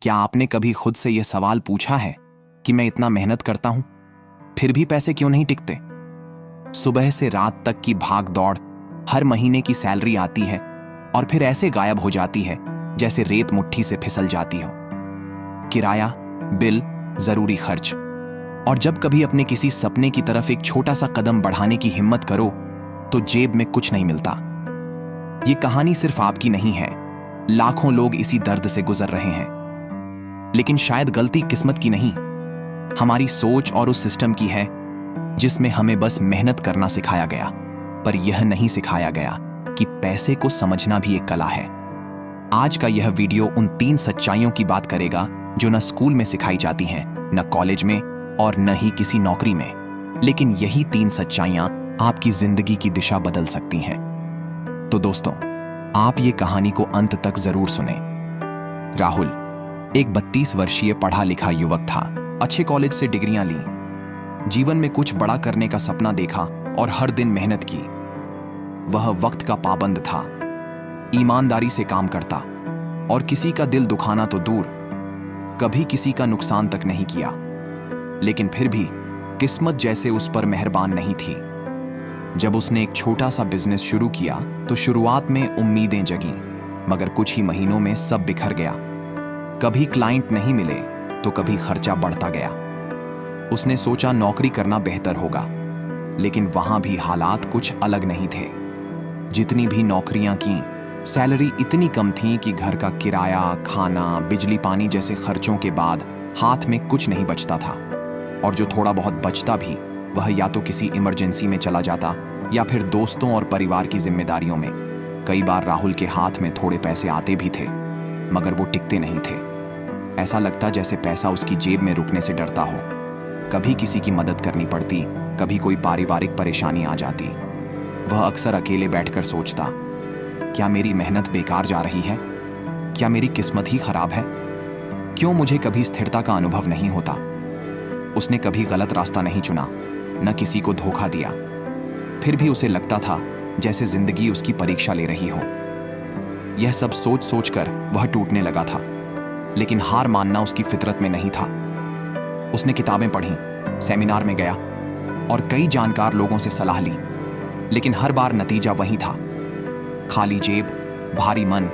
क्या आपने कभी खुद से यह सवाल पूछा है कि मैं इतना मेहनत करता हूं, फिर भी पैसे क्यों नहीं टिकते? सुबह से रात तक की भाग दौड़, हर महीने की सैलरी आती है और फिर ऐसे गायब हो जाती है जैसे रेत मुट्ठी से फिसल जाती हो। किराया, बिल, जरूरी खर्च, और जब कभी अपने किसी सपने की तरफ एक छोटा सा कदम बढ़ाने की हिम्मत करो तो जेब में कुछ नहीं मिलता। ये कहानी सिर्फ आपकी नहीं है, लाखों लोग इसी दर्द से गुजर रहे हैं। लेकिन शायद गलती किस्मत की नहीं, हमारी सोच और उस सिस्टम की है जिसमें हमें बस मेहनत करना सिखाया गया, पर यह नहीं सिखाया गया कि पैसे को समझना भी एक कला है। आज का यह वीडियो उन 3 सच्चाइयों की बात करेगा जो न स्कूल में सिखाई जाती हैं, न कॉलेज में और न ही किसी नौकरी में, लेकिन यही 3 सच्चाइयां आपकी जिंदगी की दिशा बदल सकती हैं। तो दोस्तों, आप ये कहानी को अंत तक जरूर सुने। राहुल एक 32 वर्षीय पढ़ा लिखा युवक था। अच्छे कॉलेज से डिग्रियां ली, जीवन में कुछ बड़ा करने का सपना देखा और हर दिन मेहनत की। वह वक्त का पाबंद था, ईमानदारी से काम करता और किसी का दिल दुखाना तो दूर, कभी किसी का नुकसान तक नहीं किया। लेकिन फिर भी किस्मत जैसे उस पर मेहरबान नहीं थी। जब उसने एक छोटा सा बिजनेस शुरू किया तो शुरुआत में उम्मीदें जगी, मगर कुछ ही महीनों में सब बिखर गया। कभी क्लाइंट नहीं मिले तो कभी खर्चा बढ़ता गया। उसने सोचा नौकरी करना बेहतर होगा, लेकिन वहां भी हालात कुछ अलग नहीं थे। जितनी भी नौकरियां की, सैलरी इतनी कम थी कि घर का किराया, खाना, बिजली पानी जैसे खर्चों के बाद हाथ में कुछ नहीं बचता था। और जो थोड़ा बहुत बचता भी, वह या तो किसी इमरजेंसी में चला जाता या फिर दोस्तों और परिवार की जिम्मेदारियों में। कई बार राहुल के हाथ में थोड़े पैसे आते भी थे, मगर वो टिकते नहीं थे। ऐसा लगता जैसे पैसा उसकी जेब में रुकने से डरता हो। कभी किसी की मदद करनी पड़ती, कभी कोई पारिवारिक परेशानी आ जाती। वह अक्सर अकेले बैठकर सोचता, क्या मेरी मेहनत बेकार जा रही है? क्या मेरी किस्मत ही खराब है? क्यों मुझे कभी स्थिरता का अनुभव नहीं होता? उसने कभी गलत रास्ता नहीं चुना, न किसी को धोखा दिया। फिर भी उसे लगता था जैसे जिंदगी उसकी परीक्षा ले रही हो। यह सब सोच सोचकर वह टूटने लगा था, लेकिन हार मानना उसकी फितरत में नहीं था। उसने किताबें पढ़ी, सेमिनार में गया और कई जानकार लोगों से सलाह ली, लेकिन हर बार नतीजा वही था, खाली जेब, भारी मन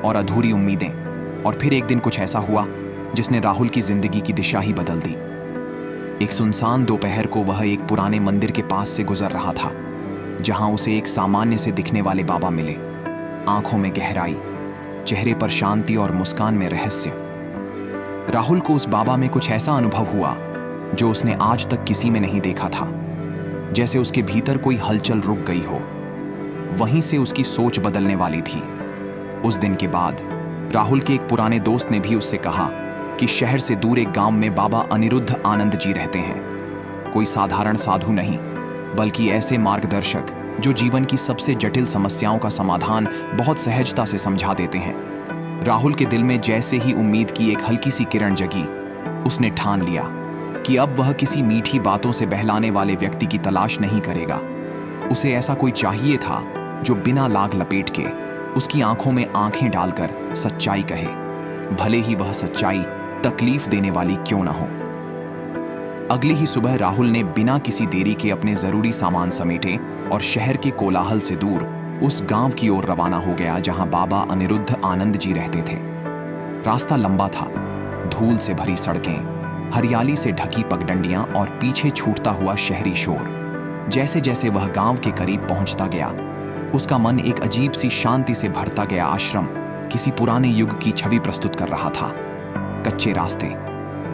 और अधूरी उम्मीदें। और फिर एक दिन कुछ ऐसा हुआ जिसने राहुल की जिंदगी की दिशा ही बदल दी। एक सुनसान दोपहर को वह एक पुराने मंदिर के पास से गुजर रहा था, जहां उसे एक सामान्य से दिखने वाले बाबा मिले। आंखों में गहराई, चेहरे पर शांति और मुस्कान में रहस्य। राहुल को उस बाबा में कुछ ऐसा अनुभव हुआ जो उसने आज तक किसी में नहीं देखा था, जैसे उसके भीतर कोई हलचल रुक गई हो। वहीं से उसकी सोच बदलने वाली थी। उस दिन के बाद राहुल के एक पुराने दोस्त ने भी उससे कहा कि शहर से दूर एक गांव में बाबा अनिरुद्ध आनंद जी रहते हैं। कोई साधारण साधु नहीं, बल्कि ऐसे मार्गदर्शक जो जीवन की सबसे जटिल समस्याओं का समाधान बहुत सहजता से समझा देते हैं। राहुल के दिल में जैसे ही उम्मीद की एक हल्की सी किरण जगी, उसने ठान लिया कि अब वह किसी मीठी बातों से बहलाने वाले व्यक्ति की तलाश नहीं करेगा। उसे ऐसा कोई चाहिए था जो बिना लाग लपेट के उसकी आंखों में आंखें डालकर सच्चाई कहे, भले ही वह सच्चाई तकलीफ देने वाली क्यों ना हो। अगली ही सुबह राहुल ने बिना किसी देरी के अपने जरूरी सामान समेटे और शहर के कोलाहल से दूर उस गांव की ओर रवाना हो गया जहां बाबा अनिरुद्ध आनंद जी रहते थे। रास्ता लंबा था, धूल से भरी सड़कें, हरियाली से ढकी पगडंडियां और पीछे छूटता हुआ शहरी शोर। जैसे जैसे वह गांव के करीब पहुंचता गया, उसका मन एक अजीब सी शांति से भरता गया। आश्रम किसी पुराने युग की छवि प्रस्तुत कर रहा था। कच्चे रास्ते,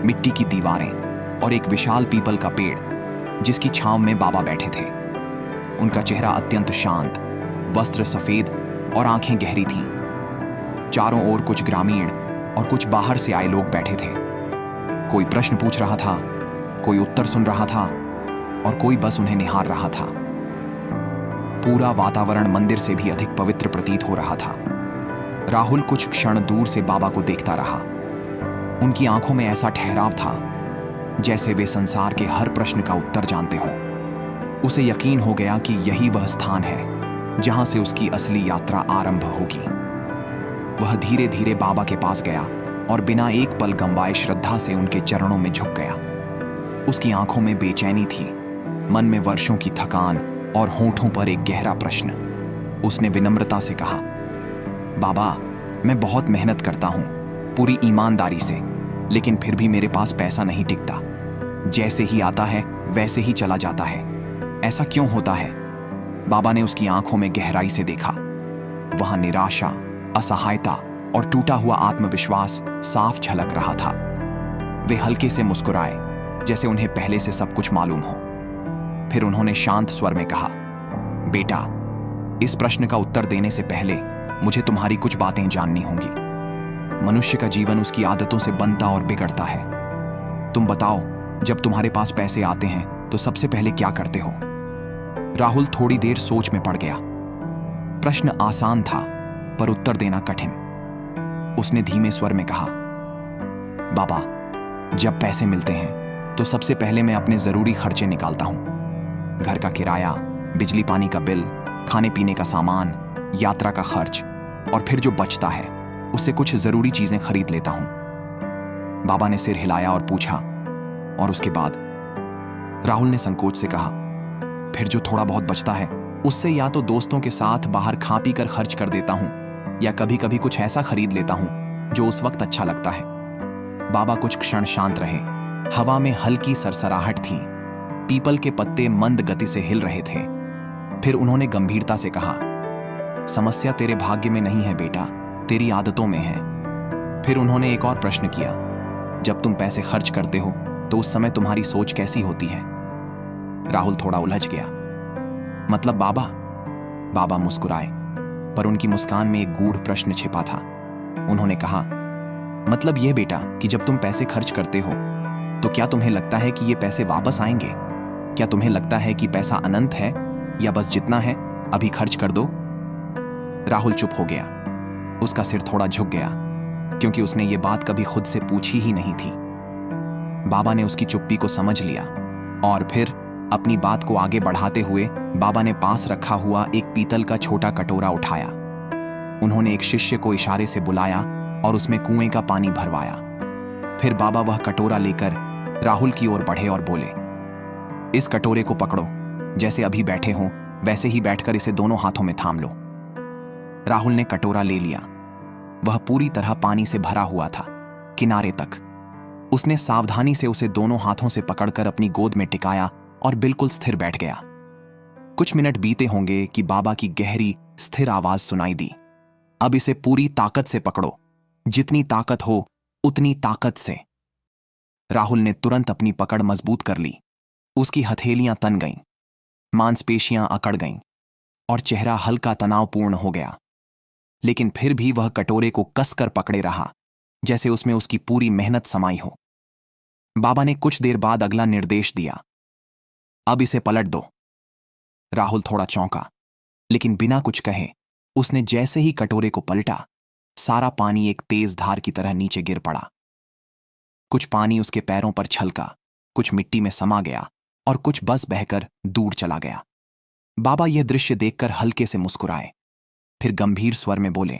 मिट्टी की दीवारें और एक विशाल पीपल का पेड़ जिसकी छांव में बाबा बैठे थे। उनका चेहरा अत्यंत शांत, वस्त्र सफेद और आंखें गहरी थीं। चारों ओर कुछ ग्रामीण और कुछ बाहर से आए लोग बैठे थे। कोई प्रश्न पूछ रहा था, कोई उत्तर सुन रहा था और कोई बस उन्हें निहार रहा था। पूरा वातावरण मंदिर से भी अधिक पवित्र प्रतीत हो रहा था। राहुल कुछ क्षण दूर से बाबा को देखता रहा। उनकी आंखों में ऐसा ठहराव था जैसे वे संसार के हर प्रश्न का उत्तर जानते हों। उसे यकीन हो गया कि यही वह स्थान है जहां से उसकी असली यात्रा आरंभ होगी। वह धीरे धीरे बाबा के पास गया और बिना एक पल गंवाए श्रद्धा से उनके चरणों में झुक गया। उसकी आंखों में बेचैनी थी, मन में वर्षों की थकान और होठों पर एक गहरा प्रश्न। उसने विनम्रता से कहा, बाबा, मैं बहुत मेहनत करता हूं, पूरी ईमानदारी से, लेकिन फिर भी मेरे पास पैसा नहीं टिकता। जैसे ही आता है वैसे ही चला जाता है। ऐसा क्यों होता है? बाबा ने उसकी आंखों में गहराई से देखा। वहां निराशा, असहायता और टूटा हुआ आत्मविश्वास साफ झलक रहा था। वे हल्के से मुस्कुराए, जैसे उन्हें पहले से सब कुछ मालूम हो। फिर उन्होंने शांत स्वर में कहा, बेटा, इस प्रश्न का उत्तर देने से पहले मुझे तुम्हारी कुछ बातें जाननी होंगी। मनुष्य का जीवन उसकी आदतों से बनता और बिगड़ता है। तुम बताओ, जब तुम्हारे पास पैसे आते हैं तो सबसे पहले क्या करते हो? राहुल थोड़ी देर सोच में पड़ गया। प्रश्न आसान था, पर उत्तर देना कठिन। उसने धीमे स्वर में कहा, बाबा, जब पैसे मिलते हैं तो सबसे पहले मैं अपने जरूरी खर्चे निकालता हूं। घर का किराया, बिजली पानी का बिल, खाने पीने का सामान, यात्रा का खर्च, और फिर जो बचता है उससे कुछ जरूरी चीजें खरीद लेता हूं। बाबा ने सिर हिलाया और पूछा, और उसके बाद? राहुल ने संकोच से कहा, फिर जो थोड़ा बहुत बचता है उससे या तो दोस्तों के साथ बाहर खा पी कर खर्च कर देता हूं, या कभी कभी कुछ ऐसा खरीद लेता हूं जो उस वक्त अच्छा लगता है। बाबा कुछ क्षण शांत रहे। हवा में हल्की सरसराहट थी, पीपल के पत्ते मंद गति से हिल रहे थे। फिर उन्होंने गंभीरता से कहा, समस्या तेरे भाग्य में नहीं है बेटा, तेरी आदतों में है। फिर उन्होंने एक और प्रश्न किया, जब तुम पैसे खर्च करते हो तो उस समय तुम्हारी सोच कैसी होती है? राहुल थोड़ा उलझ गया। मतलब बाबा? बाबा मुस्कुराए, पर उनकी मुस्कान में एक गूढ़ प्रश्न छिपा था। उन्होंने कहा, मतलब यह बेटा कि जब तुम पैसे खर्च करते हो तो क्या तुम्हें लगता है कि ये पैसे वापस आएंगे? क्या तुम्हें लगता है कि पैसा अनंत है, या बस जितना है अभी खर्च कर दो? राहुल चुप हो गया। उसका सिर थोड़ा झुक गया, क्योंकि उसने ये बात कभी खुद से पूछी ही नहीं थी। बाबा ने उसकी चुप्पी को समझ लिया, और फिर अपनी बात को आगे बढ़ाते हुए बाबा ने पास रखा हुआ एक पीतल का छोटा कटोरा उठाया। उन्होंने एक शिष्य को इशारे से बुलाया और उसमें कुएं का पानी भरवाया। फिर बाबा वह कटोरा लेकर राहुल की ओर बढ़े और बोले, इस कटोरे को पकड़ो, जैसे अभी बैठे हों वैसे ही बैठकर इसे दोनों हाथों में थाम लो। राहुल ने कटोरा ले लिया। वह पूरी तरह पानी से भरा हुआ था, किनारे तक। उसने सावधानी से उसे दोनों हाथों से पकड़कर अपनी गोद में टिकाया और बिल्कुल स्थिर बैठ गया। कुछ मिनट बीते होंगे कि बाबा की गहरी स्थिर आवाज सुनाई दी, अब इसे पूरी ताकत से पकड़ो, जितनी ताकत हो उतनी ताकत से। राहुल ने तुरंत अपनी पकड़ मजबूत कर ली। उसकी हथेलियां तन गईं, मांसपेशियां अकड़ गईं और चेहरा हल्का तनावपूर्ण हो गया। लेकिन फिर भी वह कटोरे को कसकर पकड़े रहा, जैसे उसमें उसकी पूरी मेहनत समाई हो। बाबा ने कुछ देर बाद अगला निर्देश दिया, अब इसे पलट दो। राहुल थोड़ा चौंका, लेकिन बिना कुछ कहे उसने जैसे ही कटोरे को पलटा, सारा पानी एक तेज धार की तरह नीचे गिर पड़ा। कुछ पानी उसके पैरों पर छलका, कुछ मिट्टी में समा गया और कुछ बस बहकर दूर चला गया। बाबा यह दृश्य देखकर हल्के से मुस्कुराए, फिर गंभीर स्वर में बोले,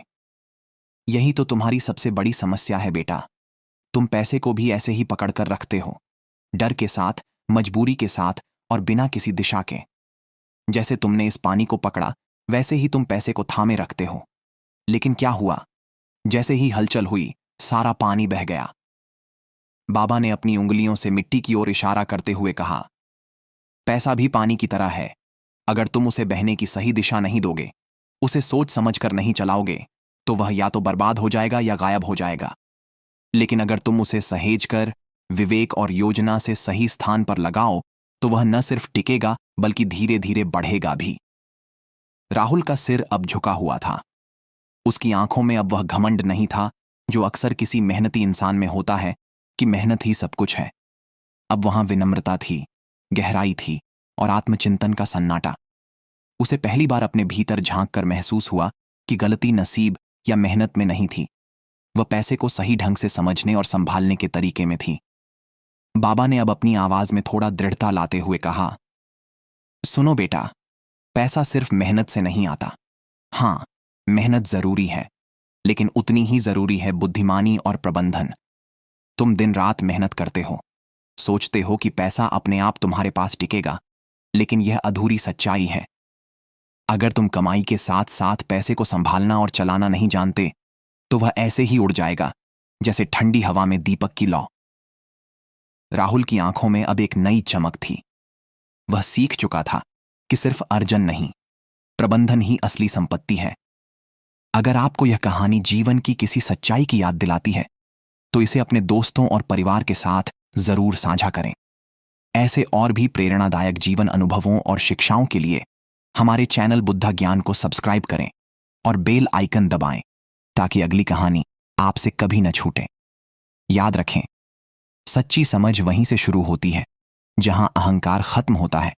यही तो तुम्हारी सबसे बड़ी समस्या है बेटा। तुम पैसे को भी ऐसे ही पकड़कर रखते हो, डर के साथ, मजबूरी के साथ और बिना किसी दिशा के। जैसे तुमने इस पानी को पकड़ा, वैसे ही तुम पैसे को थामे रखते हो। लेकिन क्या हुआ? जैसे ही हलचल हुई, सारा पानी बह गया। बाबा ने अपनी उंगलियों से मिट्टी की ओर इशारा करते हुए कहा, पैसा भी पानी की तरह है। अगर तुम उसे बहने की सही दिशा नहीं दोगे, उसे सोच समझकर नहीं चलाओगे, तो वह या तो बर्बाद हो जाएगा या गायब हो जाएगा। लेकिन अगर तुम उसे सहेज कर, विवेक और योजना से सही स्थान पर लगाओ, तो वह न सिर्फ टिकेगा बल्कि धीरे धीरे बढ़ेगा भी। राहुल का सिर अब झुका हुआ था। उसकी आंखों में अब वह घमंड नहीं था जो अक्सर किसी मेहनती इंसान में होता है कि मेहनत ही सब कुछ है। अब वहां विनम्रता थी, गहराई थी और आत्मचिंतन का सन्नाटा। उसे पहली बार अपने भीतर झांक कर महसूस हुआ कि गलती नसीब या मेहनत में नहीं थी, वह पैसे को सही ढंग से समझने और संभालने के तरीके में थी। बाबा ने अब अपनी आवाज में थोड़ा दृढ़ता लाते हुए कहा, सुनो बेटा, पैसा सिर्फ मेहनत से नहीं आता। हां, मेहनत जरूरी है, लेकिन उतनी ही जरूरी है बुद्धिमानी और प्रबंधन। तुम दिन रात मेहनत करते हो, सोचते हो कि पैसा अपने आप तुम्हारे पास टिकेगा, लेकिन यह अधूरी सच्चाई है। अगर तुम कमाई के साथ साथ पैसे को संभालना और चलाना नहीं जानते, तो वह ऐसे ही उड़ जाएगा जैसे ठंडी हवा में दीपक की लौ। राहुल की आंखों में अब एक नई चमक थी। वह सीख चुका था कि सिर्फ अर्जन नहीं, प्रबंधन ही असली संपत्ति है। अगर आपको यह कहानी जीवन की किसी सच्चाई की याद दिलाती है, तो इसे अपने दोस्तों और परिवार के साथ जरूर साझा करें। ऐसे और भी प्रेरणादायक जीवन अनुभवों और शिक्षाओं के लिए हमारे चैनल बुद्धा ज्ञान को सब्सक्राइब करें और बेल आइकन दबाएं, ताकि अगली कहानी आपसे कभी न छूटे। याद रखें, सच्ची समझ वहीं से शुरू होती है जहां अहंकार खत्म होता है।